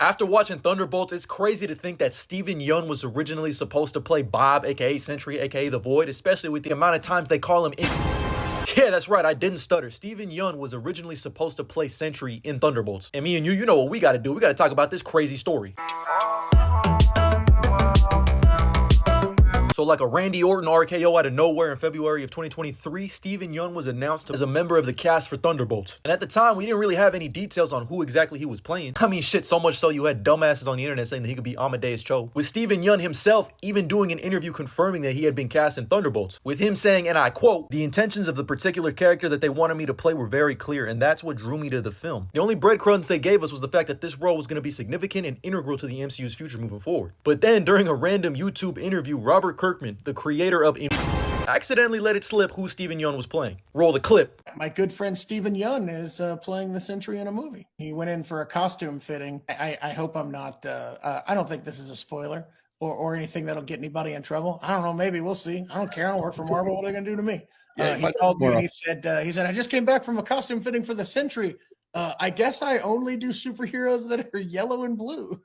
After watching Thunderbolts, it's crazy to think that Steven Yeun was originally supposed to play Bob, aka Sentry, aka The Void, especially with the amount of times they call him Yeah, that's right, I didn't stutter. Steven Yeun was originally supposed to play Sentry in Thunderbolts. And me and you know what we gotta do. We gotta talk about this crazy story. So like a Randy Orton RKO out of nowhere in February of 2023, Steven Yeun was announced as a member of the cast for Thunderbolts. And at the time, we didn't really have any details on who exactly he was playing. I mean, shit, so much so you had dumbasses on the internet saying that he could be Amadeus Cho. With Steven Yeun himself even doing an interview confirming that he had been cast in Thunderbolts. With him saying, and I quote, "The intentions of the particular character that they wanted me to play were very clear, and that's what drew me to the film. The only breadcrumbs they gave us was the fact that this role was going to be significant and integral to the MCU's future moving forward." But then, during a random YouTube interview, Robert Kirkman, the creator of accidentally let it slip who Steven Yeun was playing. Roll the clip. My good friend Steven Yeun is playing the Sentry in a movie. He went in for a costume fitting. I hope I'm not, I don't think this is a spoiler or anything that'll get anybody in trouble. I don't know, maybe we'll see. I don't care, I don't work for Marvel, what are they gonna do to me? He called me and he said, I just came back from a costume fitting for the Sentry. I guess I only do superheroes that are yellow and blue.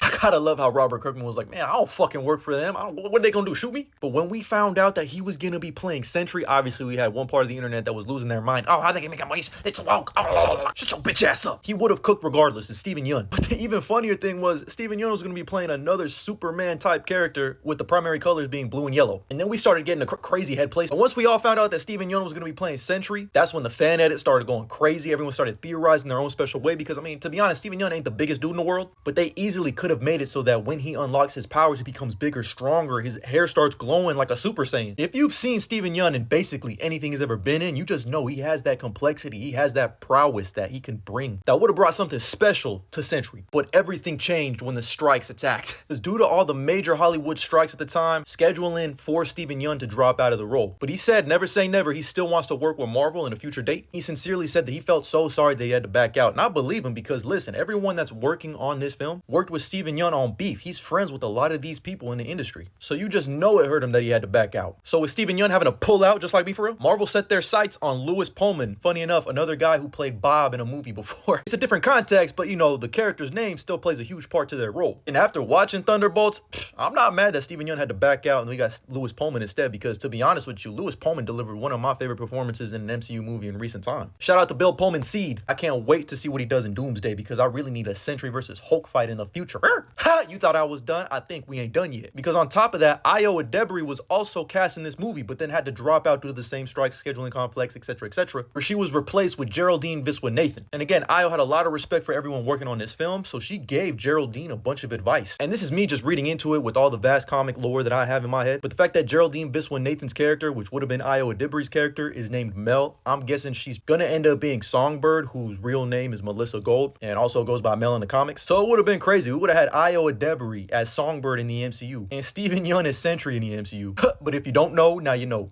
I gotta love how Robert Kirkman was like, man, I don't fucking work for them. What are they gonna do, shoot me? But when we found out that he was gonna be playing Sentry, obviously we had one part of the internet that was losing their mind. Oh, how they can make him waste? It's woke. Oh, shut your bitch ass up. He would have cooked regardless. It's Steven Yeun. But the even funnier thing was Steven Yeun was gonna be playing another Superman type character with the primary colors being blue and yellow. And then we started getting a crazy head place. And once we all found out that Steven Yeun was gonna be playing Sentry, that's when the fan edit started going crazy. Everyone started theorizing their own special way because, I mean, to be honest, Steven Yeun ain't the biggest dude in the world, but they easily could have made it so that when he unlocks his powers, he becomes bigger, stronger, his hair starts glowing like a Super Saiyan. If you've seen Steven Yeun in basically anything he's ever been in, you just know he has that complexity, he has that prowess that he can bring. That would have brought something special to Sentry. But everything changed when the strikes attacked. Because due to all the major Hollywood strikes at the time, scheduling forced Steven Yeun to drop out of the role. But he said, never say never, he still wants to work with Marvel in a future date. He sincerely said that he felt so sorry that he had to back out. And I believe him because, listen, everyone that's working on this film worked with Steven Yeun on beef. He's friends with a lot of these people in the industry. So you just know it hurt him that he had to back out. So with Steven Yeun having to pull out just like me for real, Marvel set their sights on Lewis Pullman. Funny enough, another guy who played Bob in a movie before. It's a different context, but you know, the character's name still plays a huge part to their role. And after watching Thunderbolts, I'm not mad that Steven Yeun had to back out and we got Lewis Pullman instead, because to be honest with you, Lewis Pullman delivered one of my favorite performances in an MCU movie in recent time. Shout out to Bill Pullman Seed. I can't wait to see what he does in Doomsday because I really need a Sentry versus Hulk fight in the future. Ha! You thought I was done? I think we ain't done yet. Because on top of that, Io Adebri was also cast in this movie, but then had to drop out due to the same strikes, scheduling conflicts, etc., where she was replaced with Geraldine Viswanathan. And again, Io had a lot of respect for everyone working on this film, so she gave Geraldine a bunch of advice. And this is me just reading into it with all the vast comic lore that I have in my head, but the fact that Geraldine Viswanathan's character, which would have been Io Adebri's character, is named Mel, I'm guessing she's gonna end up being Songbird, whose real name is Melissa Gold, and also goes by Mel in the comics. So it would have been crazy. We would have had Io Adebri as Songbird in the MCU, and Steven Yeun is Sentry in the MCU. But if you don't know, now you know.